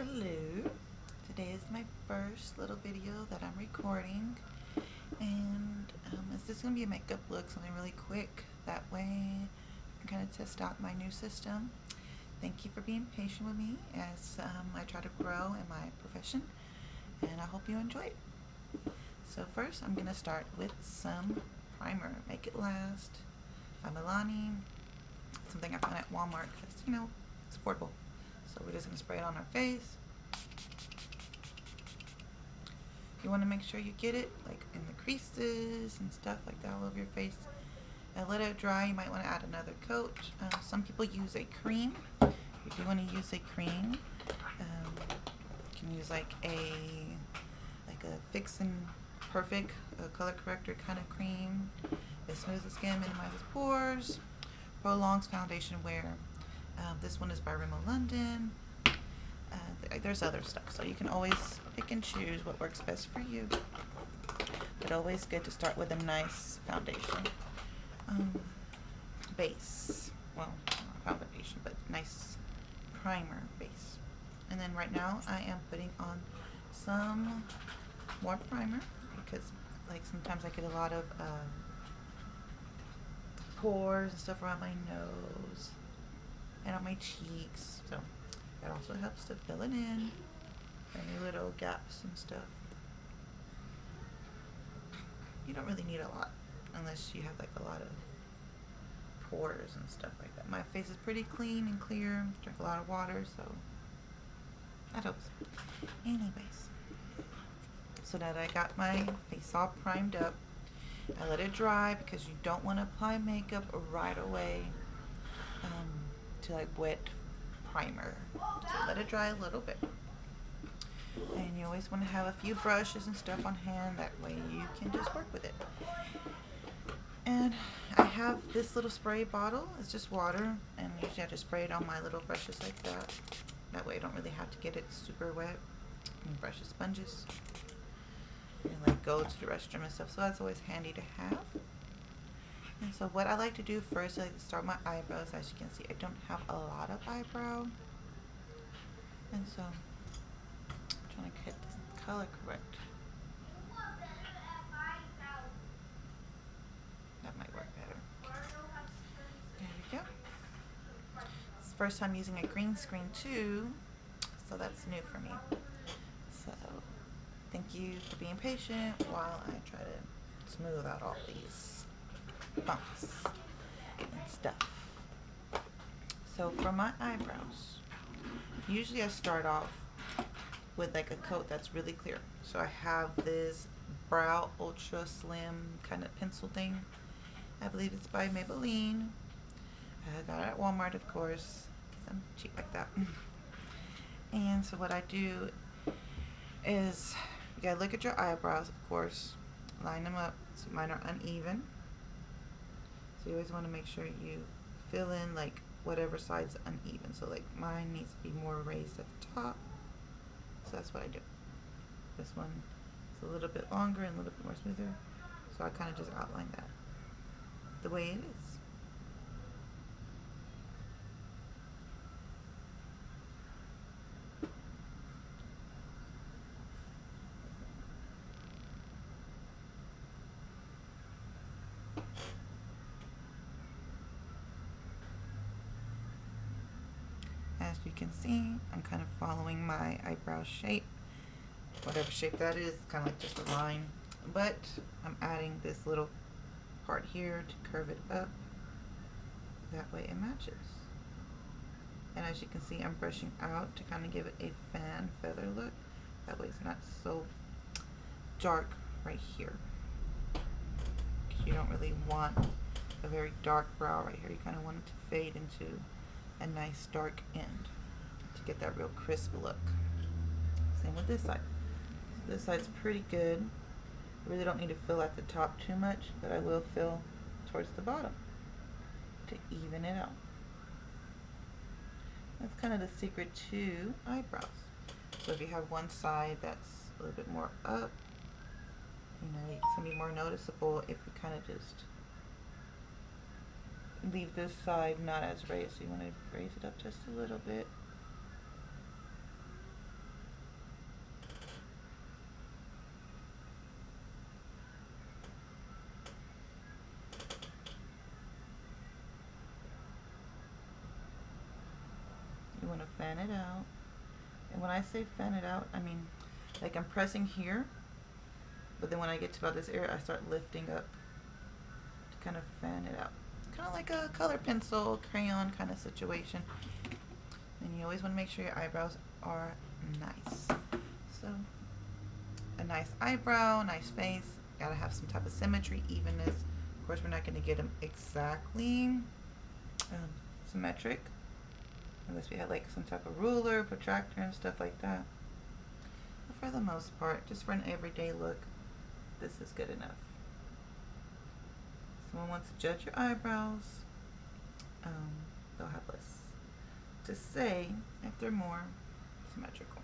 Hello. Today is my first little video that I'm recording, and it's just going to be a makeup look, something really quick. That way I can kind of test out my new system. Thank you for being patient with me as I try to grow in my profession, and I hope you enjoy it. So first I'm going to start with some primer. Make It Last by Milani. Something I found at Walmart because, you know, it's affordable. So we're just going to spray it on our face. You want to make sure you get it like in the creases and stuff like that all over your face. And let it dry. You might want to add another coat. Some people use a cream. If you want to use a cream, you can use like a Fix and Perfect color corrector kind of cream. It smooths the skin, minimizes pores, prolongs foundation wear. This one is by Rimmel London. There's other stuff, so you can always pick and choose what works best for you. But always good to start with a nice foundation base. Well, not foundation, but nice primer base. And then right now I am putting on some more primer because, like, sometimes I get a lot of pores and stuff around my nose and on my cheeks, so it also helps to fill it in, any little gaps and stuff. You don't really need a lot unless you have like a lot of pores and stuff like that. My face is pretty clean and clear. Drink a lot of water, so that helps. Anyways, so that I got my face all primed up, I let it dry because you don't want to apply makeup right away to like wet primer. So let it dry a little bit. And you always want to have a few brushes and stuff on hand, that way you can just work with it. And I have this little spray bottle. It's just water, and usually I just spray it on my little brushes like that. That way I don't really have to get it super wet. And brushes, sponges, and like go to the restroom and stuff, so that's always handy to have. And so what I like to do first, I like to start my eyebrows. As you can see, I don't have a lot of eyebrow, and so I'm trying to get this color correct. That might work better. There we go. It's the first time using a green screen too, so that's new for me. So thank you for being patient while I try to smooth out all these bumps and stuff. So for my eyebrows, usually I start off with like a coat that's really clear. So I have this Brow Ultra Slim kind of pencil thing. I believe it's by Maybelline. I got it at Walmart, of course, because I'm cheap like that. And so what I do is, you gotta look at your eyebrows, of course, line them up. So mine are uneven. So you always want to make sure you fill in like whatever side's uneven. So like mine needs to be more raised at the top. So that's what I do. This one is a little bit longer and a little bit more smoother. So I kind of just outline that the way it is. As you can see, I'm kind of following my eyebrow shape. Whatever shape that is, kind of like just a line. But I'm adding this little part here to curve it up. That way it matches. And as you can see, I'm brushing out to kind of give it a fan feather look. That way it's not so dark right here. You don't really want a very dark brow right here. You kind of want it to fade into a nice dark end to get that real crisp look. Same with this side. So this side's pretty good. I really don't need to fill at the top too much, but I will fill towards the bottom to even it out. That's kind of the secret to eyebrows. So if you have one side that's a little bit more up, you know, it's going to be more noticeable if you kind of just leave this side not as raised. So you want to raise it up just a little bit. want to fan it out. And when I say fan it out, I mean like I'm pressing here, but then when I get to about this area, I start lifting up to kind of fan it out. Kind of like a color pencil, crayon kind of situation. And you always want to make sure your eyebrows are nice. So a nice eyebrow, nice face, gotta have some type of symmetry, evenness. Of course, we're not going to get them exactly symmetric unless we have like some type of ruler, protractor, and stuff like that. But for the most part, just for an everyday look, this is good enough. Someone wants to judge your eyebrows, they'll have less to say if they're more symmetrical.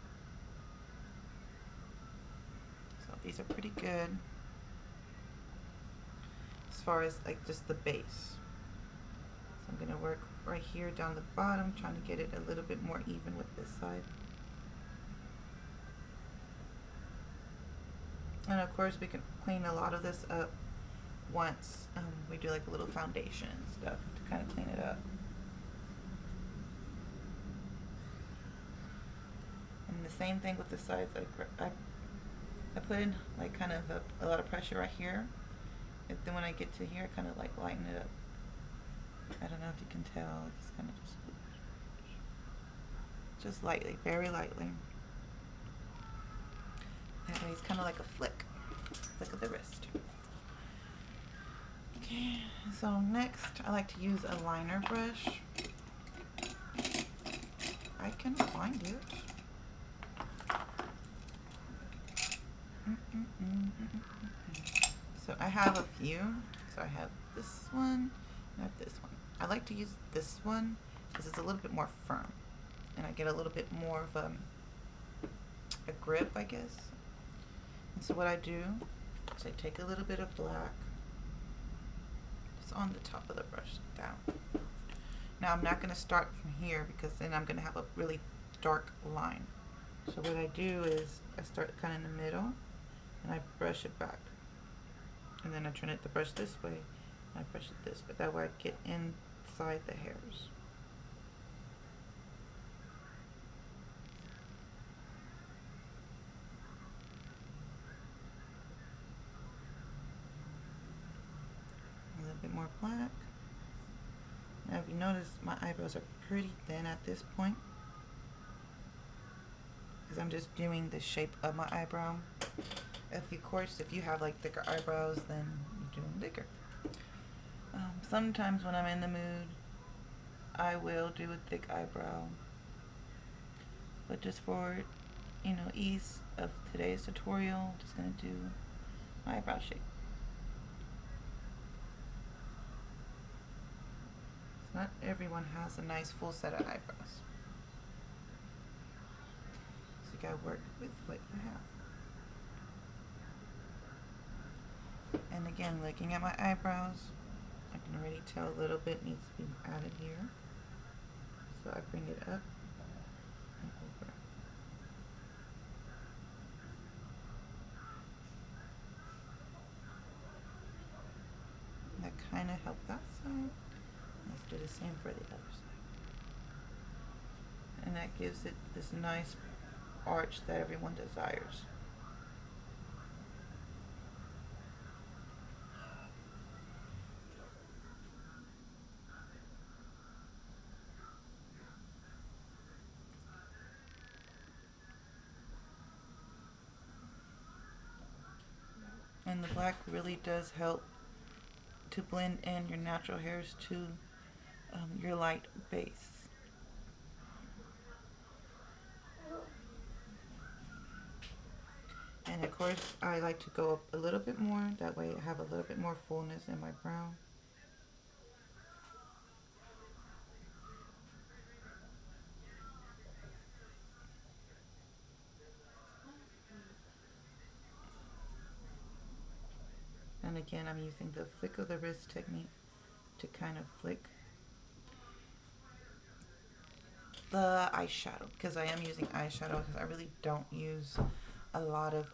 So these are pretty good as far as like just the base. So I'm going to work right here down the bottom, trying to get it a little bit more even with this side. And of course we can clean a lot of this up once we do like a little foundation and stuff to kind of clean it up. And the same thing with the sides. I put in like kind of a lot of pressure right here, and then when I get to here, I kind of like lighten it up. I don't know if you can tell, it's kind of just lightly, very lightly. That way it's kind of like a flick of the wrist. Okay, so next I like to use a liner brush. I can find it. So I have a few. So I have this one, and I have this one. I like to use this one because it's a little bit more firm, and I get a little bit more of a grip, I guess. And so what I do is I take a little bit of black, just on the top of the brush, down. Now I'm not going to start from here because then I'm going to have a really dark line. So what I do is I start kind of in the middle, and I brush it back. And then I turn it the brush this way, and I brush it this way. That way I get inside the hairs. A little bit more black. Now if you notice, my eyebrows are pretty thin at this point, because I'm just doing the shape of my eyebrow. Of course, if you have like thicker eyebrows, then you do them bigger. Sometimes when I'm in the mood, I will do a thick eyebrow, but just for ease of today's tutorial, I'm just gonna do my eyebrow shape. So not everyone has a nice full set of eyebrows, so you gotta work with what you have. And again, looking at my eyebrows, I can already tell a little bit needs to be added here. So I bring it up and over. And that kind of helped that side. Let's do the same for the other side. And that gives it this nice arch that everyone desires. And the black really does help to blend in your natural hairs to your light base. And of course, I like to go up a little bit more. That way I have a little bit more fullness in my brow. And again, I'm using the flick of the wrist technique to kind of flick the eyeshadow, because I am using eyeshadow because I really don't use a lot of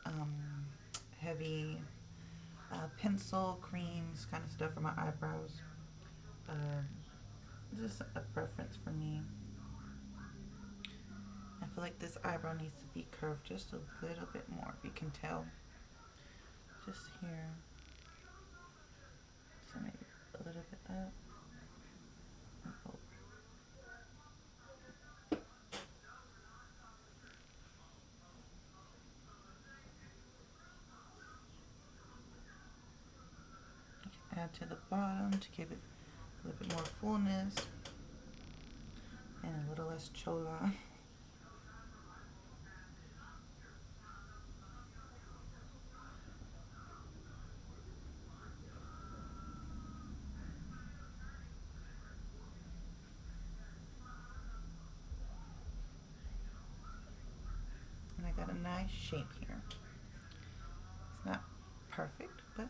heavy pencil, creams, kind of stuff for my eyebrows. Just a preference for me. like this eyebrow needs to be curved just a little bit more, if you can tell. Just here. So maybe a little bit up. Oh. Add to the bottom to give it a little bit more fullness and a little less chola. And I got a nice shape here. It's not perfect, but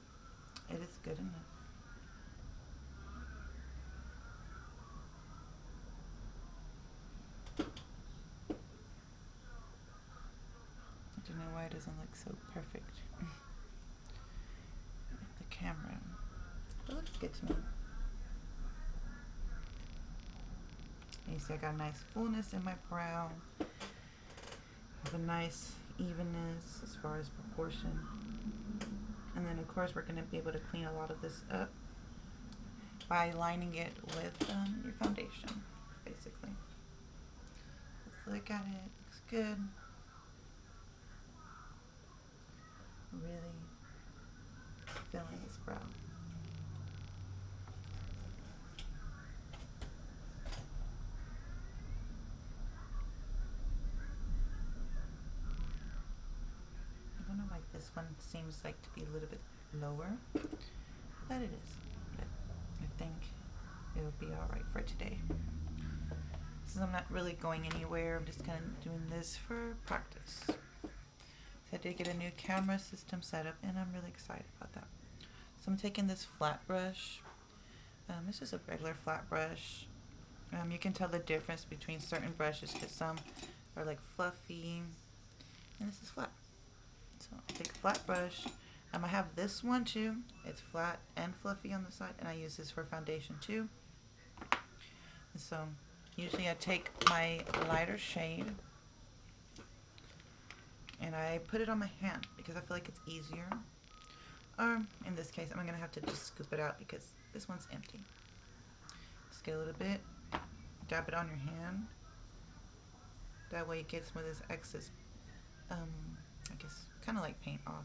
it is good enough. I don't know why it doesn't look so perfect. The camera. It looks good to me. And you see I got a nice fullness in my brow. With a nice evenness as far as proportion. And then of course we're going to be able to clean a lot of this up by lining it with your foundation, basically. Let's look at it. Looks good. Really filling this brow. I don't know why this one seems like to be a little bit lower, but it is. But I think it'll be alright for today. Since I'm not really going anywhere, I'm just kind of doing this for practice. So I did get a new camera system set up and I'm really excited about that. So I'm taking this flat brush. This is a regular flat brush. You can tell the difference between certain brushes because some are like fluffy and this is flat. So I'll take a flat brush. I have this one too. It's flat and fluffy on the side, and I use this for foundation too. And so usually I take my lighter shade and I put it on my hand because I feel like it's easier. Or in this case, I'm going to have to just scoop it out because this one's empty. Just get a little bit, dab it on your hand. That way it gets some of this excess, I guess, kind of like paint off.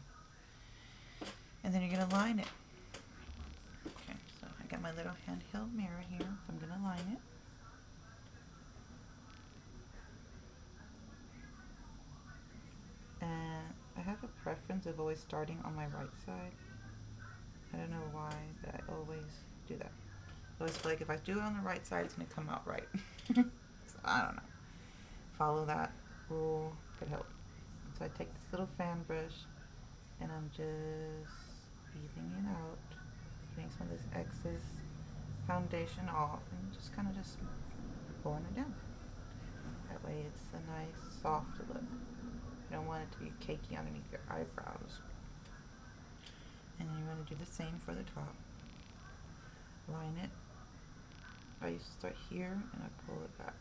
And then you're going to line it. Okay, so I got my little handheld mirror here, so I'm going to line it. And I have a preference of always starting on my right side. I don't know why, but I always do that. I always feel like if I do it on the right side, it's going to come out right. So I don't know. Follow that rule could help. So I take this little fan brush and I'm just easing it out, getting some of this excess foundation off and just kind of just pulling it down. That way it's a nice soft look. You don't want it to be cakey underneath your eyebrows. And then you want to do the same for the top. Line it. I used to start here and I pull it back.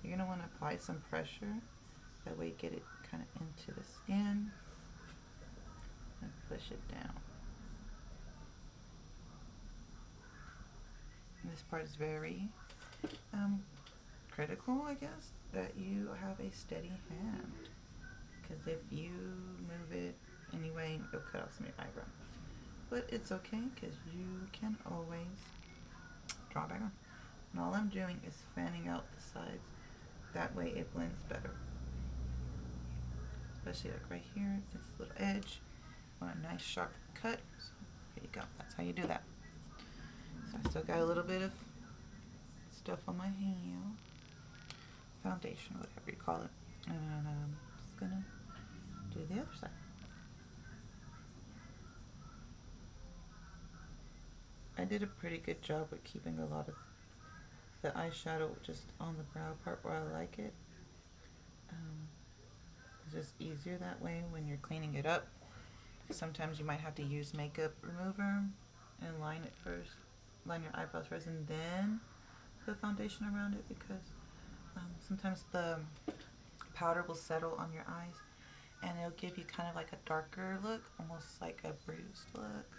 You're going to want to apply some pressure. That way you get it kind of into the skin and push it down. And this part is very critical, I guess, that you have a steady hand. Because if you move it anyway, it'll cut off some of your eyebrow. But it's okay because you can always draw back on. And all I'm doing is fanning out the sides. That way it blends better. Especially like right here, this little edge. I want a nice sharp cut. So here you go. That's how you do that. So I still got a little bit of stuff on my hand. Foundation, whatever you call it. And I'm just gonna do the other side. I did a pretty good job with keeping a lot of the eyeshadow just on the brow part where I like it. It's just easier that way when you're cleaning it up. Sometimes you might have to use makeup remover and line it first, line your eyebrows first, and then the foundation around it because sometimes the powder will settle on your eyes and it'll give you kind of like a darker look, almost like a bruised look.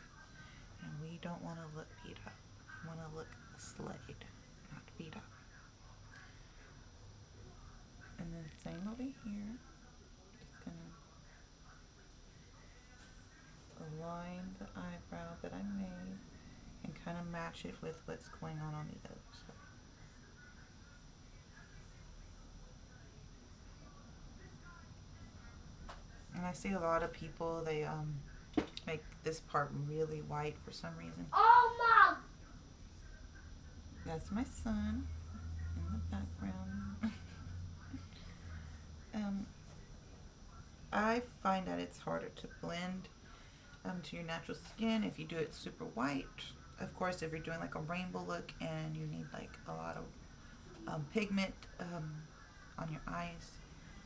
And we don't want to look beat up. We want to look slayed, not beat up. And then same over here. Just gonna align the eyebrow that I made and kind of match it with what's going on the other side. And I see a lot of people, they make this part really white for some reason. Oh, Mom! That's my son in the background. I find that it's harder to blend to your natural skin if you do it super white. Of course, if you're doing like a rainbow look and you need like a lot of pigment on your eyes,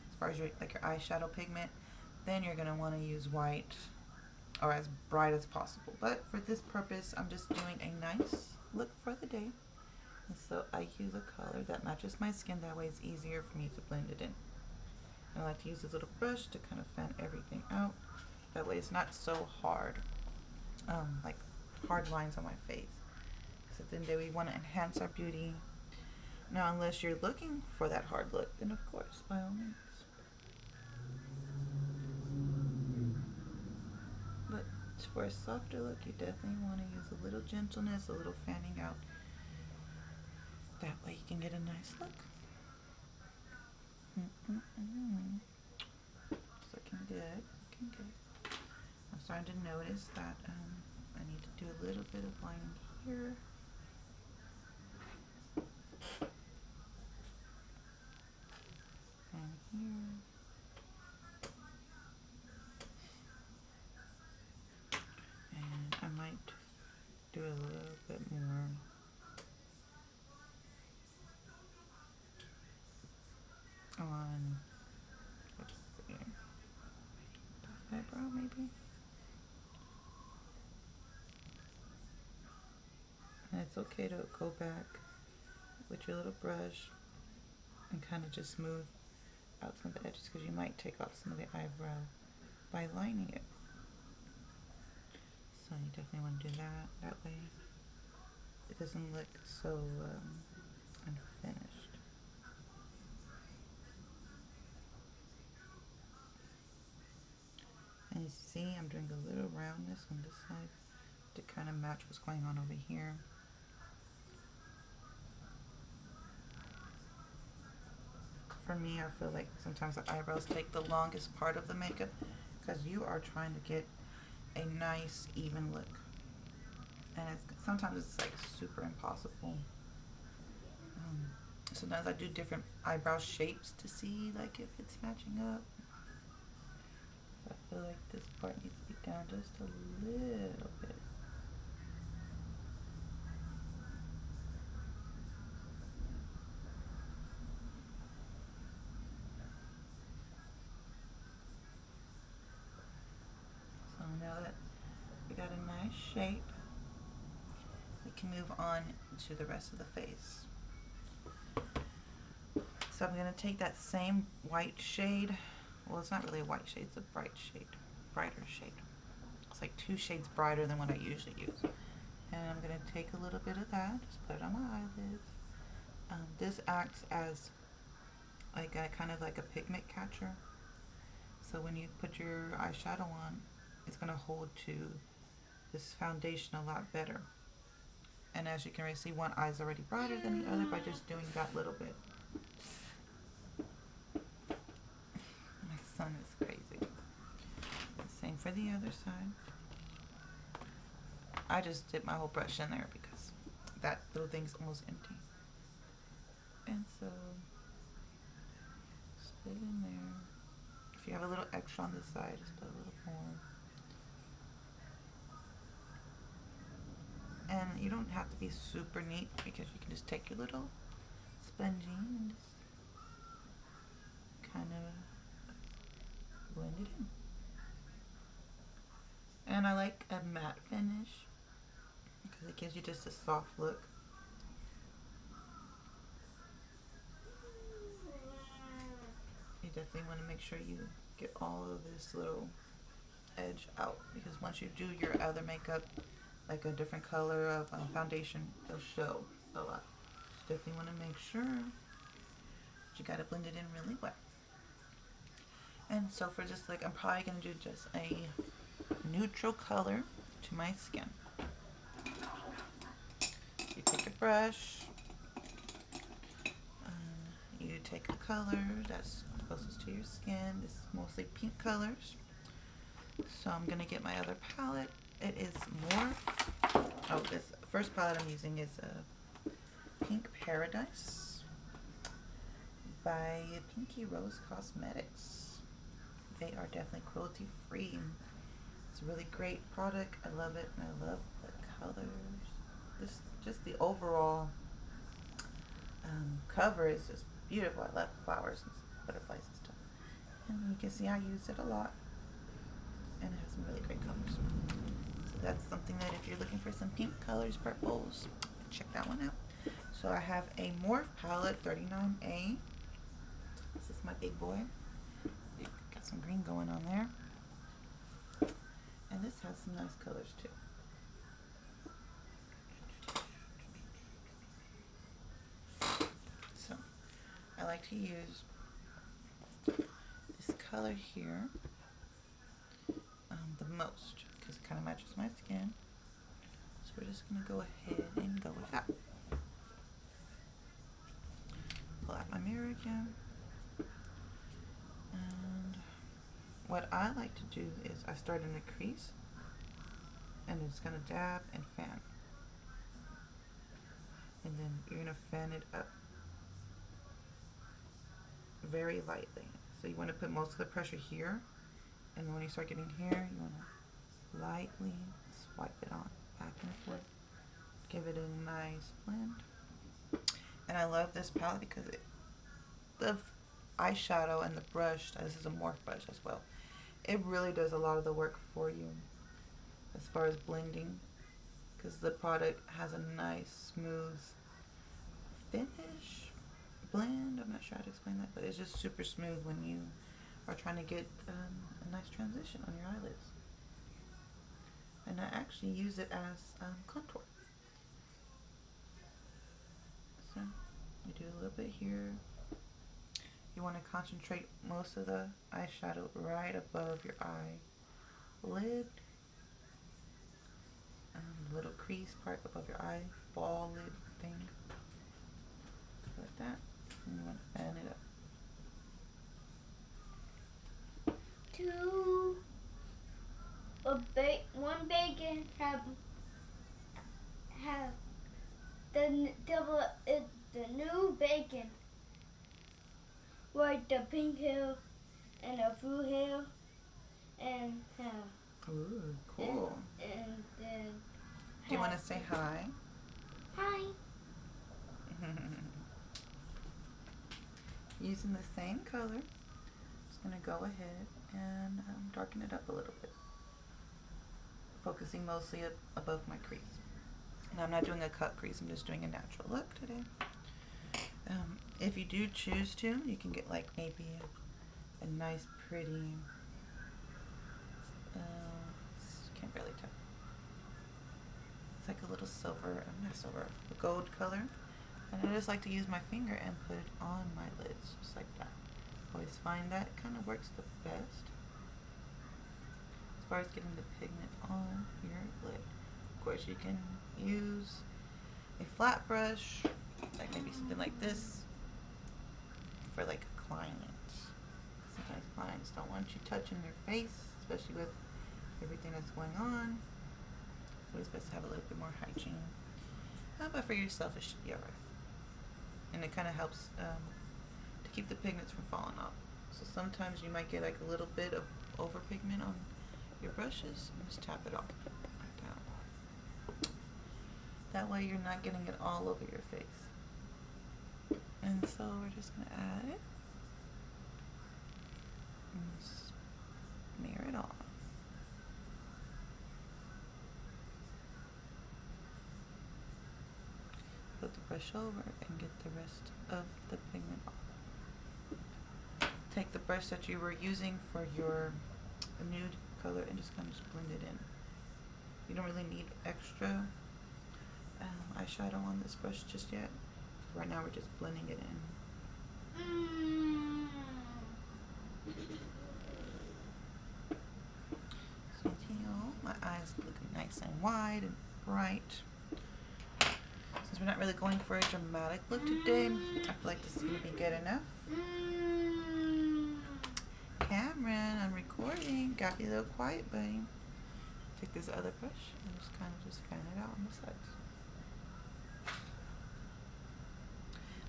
as far as your eyeshadow pigment, then you're gonna want to use white or as bright as possible. But for this purpose, I'm just doing a nice look for the day. And so I use a color that matches my skin. That way it's easier for me to blend it in. And I like to use this little brush to kind of fan everything out. That way it's not so hard, like hard lines on my face. So then we want to enhance our beauty. Now, unless you're looking for that hard look, then of course, by all means. But for a softer look, you definitely want to use a little gentleness, a little fanning out. That way you can get a nice look. It's looking good, looking good. I'm starting to notice that I need to do a little bit of lining here. And here. And I might do a little bit more on, let's see, this eyebrow maybe. And it's okay to go back with your little brush and kind of just smooth out some of the edges because you might take off some of the eyebrow by lining it. So you definitely want to do that. That way it doesn't look so unfinished. And you see I'm doing a little roundness on this side to kind of match what's going on over here. For me, I feel like sometimes the eyebrows take the longest part of the makeup because you are trying to get a nice even look. And sometimes it's like super impossible. Sometimes I do different eyebrow shapes to see like if it's matching up. I feel like this part needs to be down just a little bit. So now that we got a nice shape, we can move on to the rest of the face. So I'm going to take that same white shade. Well, it's not really a white shade, it's a bright shade, brighter shade. It's like 2 shades brighter than what I usually use. And I'm going to take a little bit of that, just put it on my eyelids. This acts as like a kind of like a pigment catcher. So when you put your eyeshadow on, it's going to hold to this foundation a lot better. And as you can already see, one eye is already brighter than the other by just doing that little bit. My son is crazy. Same for the other side. I just dip my whole brush in there because that little thing's almost empty. And so, just put it in there. If you have a little extra on this side, just put a little more. And you don't have to be super neat because you can just take your little spongy and just kind of blend it in. And I like a matte finish because it gives you just a soft look. want to make sure you get all of this little edge out, because once you do your other makeup, like a different color of foundation, it'll show a lot. So definitely want to make sure that you got to blend it in really well. And so for just like, I'm probably going to do just a neutral color to my skin. You take a brush, you take a color that's closest to your skin. This is mostly pink colors. So I'm going to get my other palette. It is more, oh, this first palette I'm using is Pink Paradise by Pinky Rose Cosmetics. They are definitely cruelty free. It's a really great product. I love it, and I love the colors. Just the overall cover is just beautiful. I love flowers and butterflies and stuff. And you can see I use it a lot, and it has some really great colors. So that's something that if you're looking for some pink colors, purples, check that one out. So I have a Morph palette, 39A. This is my big boy. Got some green going on there. And this has some nice colors too. So I like to use this color here the most because it kind of matches my skin. So we're just going to go ahead and go with that. Pull out my mirror again. And what I like to do is I start in a crease and it's going to dab and fan. And then you're going to fan it up very lightly. So you want to put most of the pressure here, and then when you start getting here, you want to lightly swipe it on back and forth. Give it a nice blend. And I love this palette because the eyeshadow and the brush, this is a Morph brush as well, it really does a lot of the work for you as far as blending, because the product has a nice smooth finish blend. I'm not sure how to explain that, but it's just super smooth when you are trying to get a nice transition on your eyelids. And I actually use it as contour. So you do a little bit here. You want to concentrate most of the eyeshadow right above your eyelid. Little crease part above your eyeball lid thing. Like that. And you want to fan it up. One bacon have the new bacon, like the pink hair and the blue hair and hair. Ooh, cool. And then do you want to say hi? Hi. Using the same color, just going to go ahead and darken it up a little bit, focusing mostly above my crease. Now I'm not doing a cut crease, I'm just doing a natural look today. If you do choose to, you can get like maybe a nice pretty, can't really tell. It's like a little silver, not silver, a gold color. And I just like to use my finger and put it on my lids, just like that. Always find that kind of works the best as far as getting the pigment on your lid. Of course, you can use a flat brush, like maybe something like this, for like a client. Sometimes clients don't want you touching their face, especially with everything that's going on. It's always best to have a little bit more hygiene. But for yourself, it should be alright. And it kind of helps to keep the pigments from falling off. So sometimes you might get like a little bit of over pigment on your brushes, and just tap it off like that. That way you're not getting it all over your face. And so we're just going to add it and smear it off. Put the brush over and get the rest of the pigment off. take the brush that you were using for your nude color and just kind of just blend it in. You don't really need extra eyeshadow on this brush just yet. Right now we're just blending it in. So my eyes looking nice and wide and bright. Since we're not really going for a dramatic look today, I feel like this is going to be good enough. Cameron, I'm recording. Gotta be a little quiet, buddy. Take this other brush and just kind of just fan it out on the sides.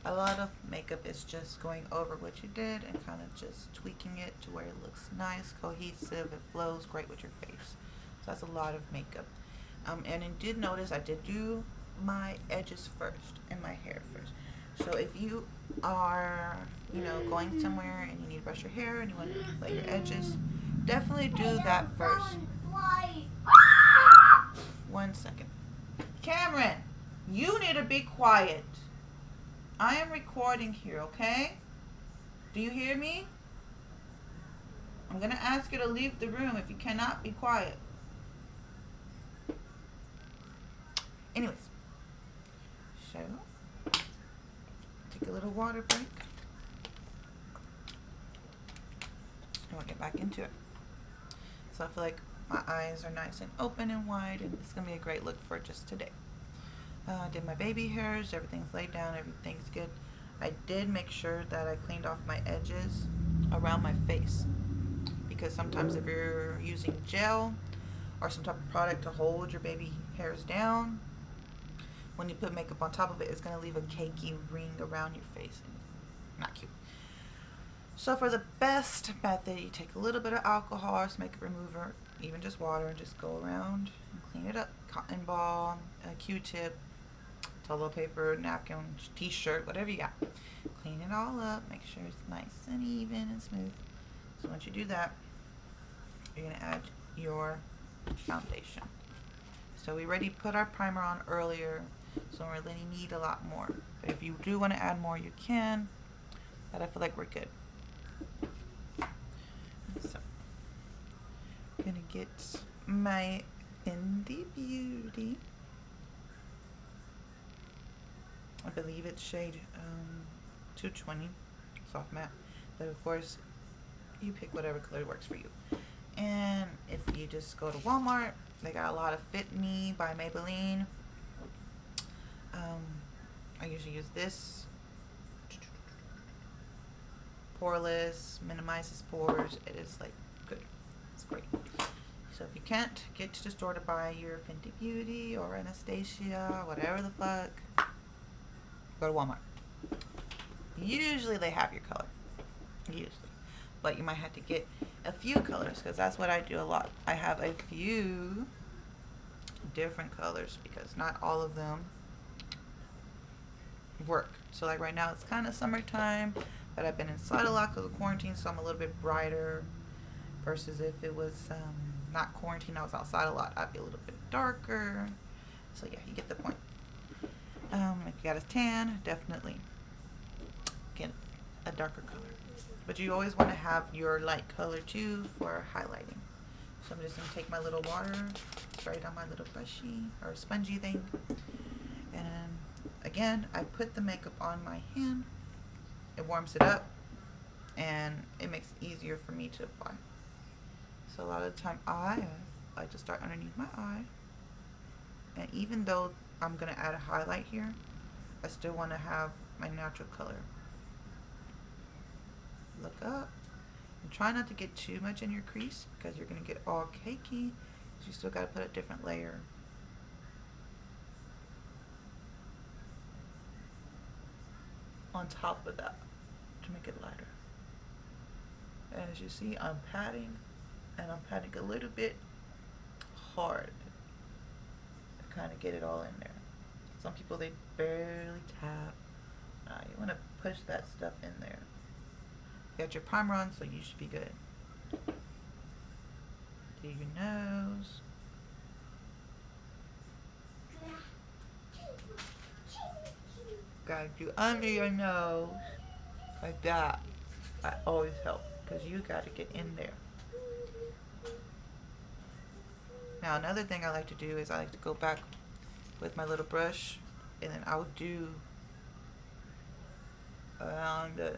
A lot of makeup is just going over what you did and kind of just tweaking it to where it looks nice, cohesive, it flows great with your face. So that's a lot of makeup. And you did notice I did do my edges first and my hair first. So if you are, going somewhere and you need to brush your hair and you want to lay your edges, definitely do that first. 1 second. Cameron, you need to be quiet. I am recording here, okay? Do you hear me? I'm going to ask you to leave the room if you cannot be quiet. Anyways, so take a little water break and we'll get back into it. So I feel like my eyes are nice and open and wide, and it's going to be a great look for just today. I did my baby hairs, everything's laid down, everything's good. I did make sure that I cleaned off my edges around my face, because sometimes if you're using gel or some type of product to hold your baby hairs down, when you put makeup on top of it, it's going to leave a cakey ring around your face. Not cute. So for the best method, you take a little bit of alcohol or some makeup remover, even just water, and just go around and clean it up. Cotton ball, a Q-tip, toilet paper, napkin, t-shirt, whatever you got. Clean it all up, make sure it's nice and even and smooth. So once you do that, you're going to add your foundation. So we already put our primer on earlier, so we really need a lot more. But if you do want to add more, you can. But I feel like we're good. So I'm going to get my Fenty Beauty. I believe it's shade 220, soft matte. But of course, you pick whatever color works for you. And if you just go to Walmart, they got a lot of Fit Me by Maybelline. I usually use this. Poreless, minimizes pores. It is like good. It's great. So if you can't get to the store to buy your Fenty Beauty or Anastasia, whatever the fuck, go to Walmart. Usually they have your color. Usually. But you might have to get a few colors, because that's what I do a lot. I have a few different colors because not all of them work. So like right now it's kind of summertime, but I've been inside a lot because of quarantine, so I'm a little bit brighter, versus if it was not quarantine, I was outside a lot, I'd be a little bit darker. So yeah, you get the point. If you got a tan, definitely get a darker color. But you always want to have your light color too for highlighting. So I'm just going to take my little water straight on my little brushy or spongy thing. And again, I put the makeup on my hand. It warms it up and it makes it easier for me to apply. So a lot of the time I like to start underneath my eye. And even though I'm going to add a highlight here, I still want to have my natural color. Look up. And try not to get too much in your crease because you're going to get all cakey. So you still got to put a different layer. On top of that to make it lighter. And as you see, I'm patting, and I'm patting a little bit hard to kind of get it all in there. Some people, they barely tap. You want to push that stuff in there. You got your primer on, so you should be good. Do your nose. Gotta do under your nose, like that. I always help because you got to get in there. Now another thing I like to do is I like to go back with my little brush and then I'll do around the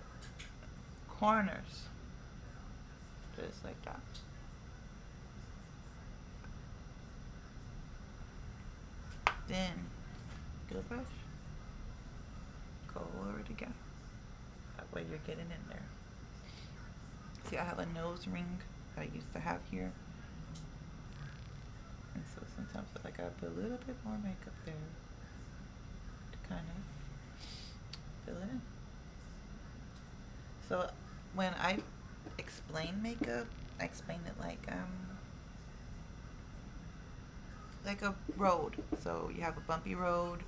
corners just like that. Then get a brush, go over it again. That way you're getting in there. See, I have a nose ring that I used to have here, and so sometimes I gotta put a little bit more makeup there to kind of fill it in. So when I explain makeup, I explain it like a road. So you have a bumpy road,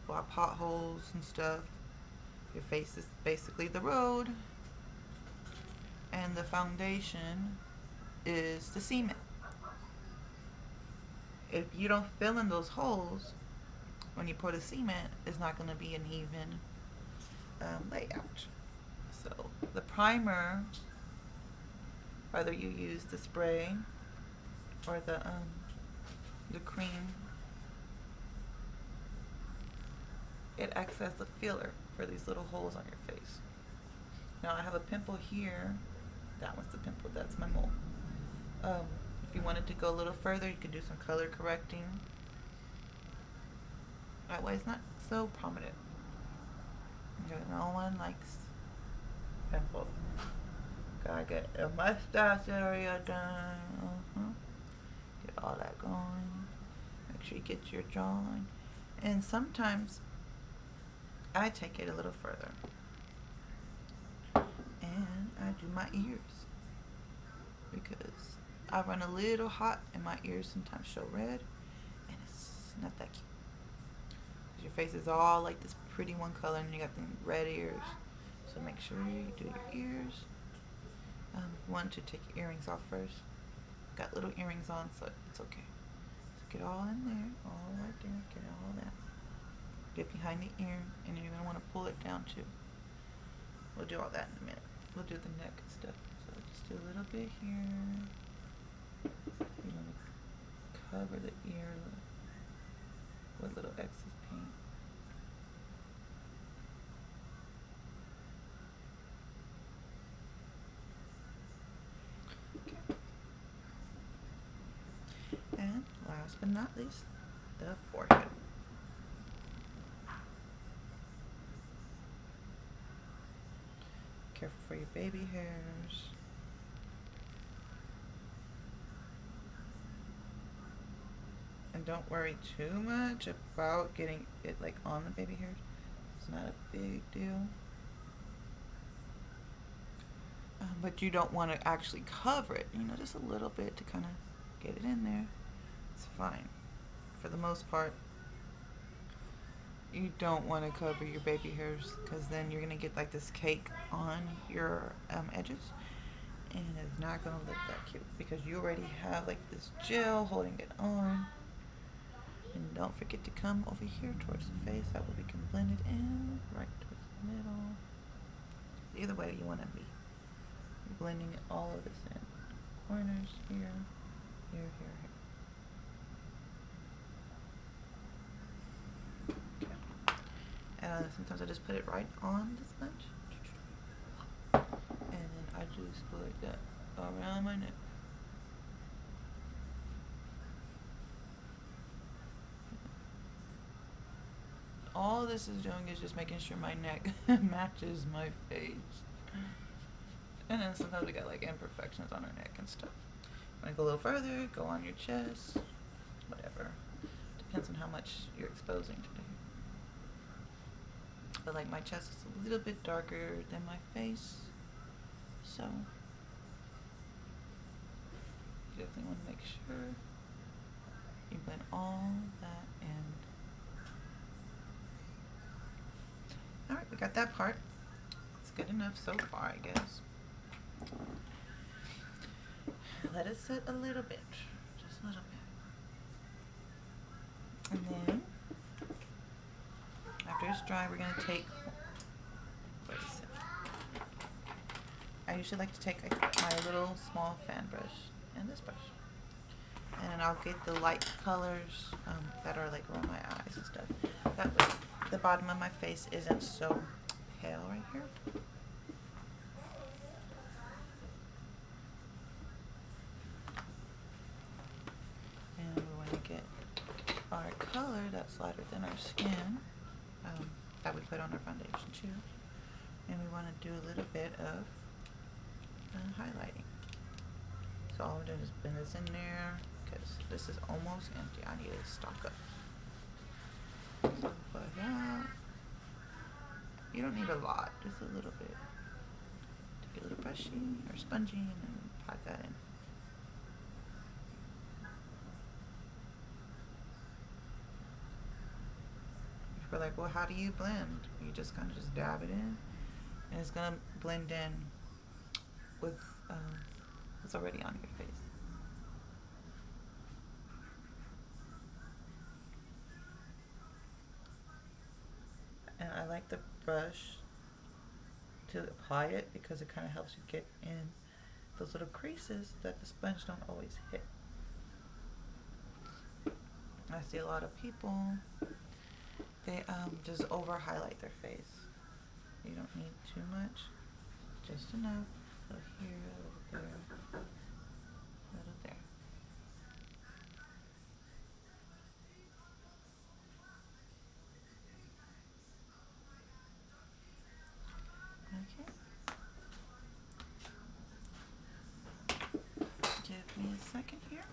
a lot of potholes and stuff. Your face is basically the road, and the foundation is the cement. If you don't fill in those holes when you pour the cement, it's not going to be an even layout. So the primer, whether you use the spray or the cream, it acts as the filler for these little holes on your face. Now I have a pimple here. That one's the pimple. That's my mole. If you wanted to go a little further, you could do some color correcting. That way it's not so prominent. No one likes pimples. Gotta get a mustache area done. Get all that going. Make sure you get your jawline. And sometimes I take it a little further. And I do my ears. Because I run a little hot and my ears sometimes show red. And it's not that cute. Your face is all like this pretty one color and you got the red ears. So make sure you do your ears. If you want to take your earrings off first. Got little earrings on, so it's okay. So get all in there, all right there, get all that. Get behind the ear, and then you're going to want to pull it down too. We'll do all that in a minute. We'll do the neck and stuff. So just do a little bit here. You want to cover the ear with little excess paint. And last but not least, the forehead. Careful for your baby hairs. And don't worry too much about getting it like on the baby hairs. It's not a big deal. But you don't want to actually cover it, just a little bit to kind of get it in there. It's fine. For the most part, you don't want to cover your baby hairs because then you're going to get like this cake on your edges and it's not going to look that cute because you already have like this gel holding it on. And don't forget to come over here towards the face. That way we can blend it in right towards the middle. Either way you want to be. Blending all of this in. Corners here, here, here, here. Okay. And sometimes I just put it right on the sponge. And then I just go like that around my neck. All this is doing is just making sure my neck matches my face. And then sometimes we got like imperfections on our neck and stuff. Want to go a little further, go on your chest, whatever. Depends on how much you're exposing today. But like my chest is a little bit darker than my face. So you definitely want to make sure you blend all that in. Alright, we got that part. It's good enough so far, I guess. Let it sit a little bit. Just a little bit. And then, after it's dry, we're going to take, where is it? usually like to take my little small fan brush and this brush, and I'll get the light colors that are like around my eyes and stuff. That way the bottom of my face isn't so pale right here. And we want to get our color that's lighter than our skin, that we put on our foundation too. And we want to do a little bit of highlighting. So all I'm doing is blend this in there because this is almost empty. I need to stock up. So put that. You don't need a lot, just a little bit. Take a little brushy or spongy and then pat that in. If you're like, well, how do you blend? You just kind of just dab it in, and it's gonna blend in with what's already on your face. And I like the brush to apply it because it kind of helps you get in those little creases that the sponge don't always hit. I see a lot of people, they just over highlight their face. You don't need too much, just enough. A little here, a little there, a little there. Okay. Give me a second here.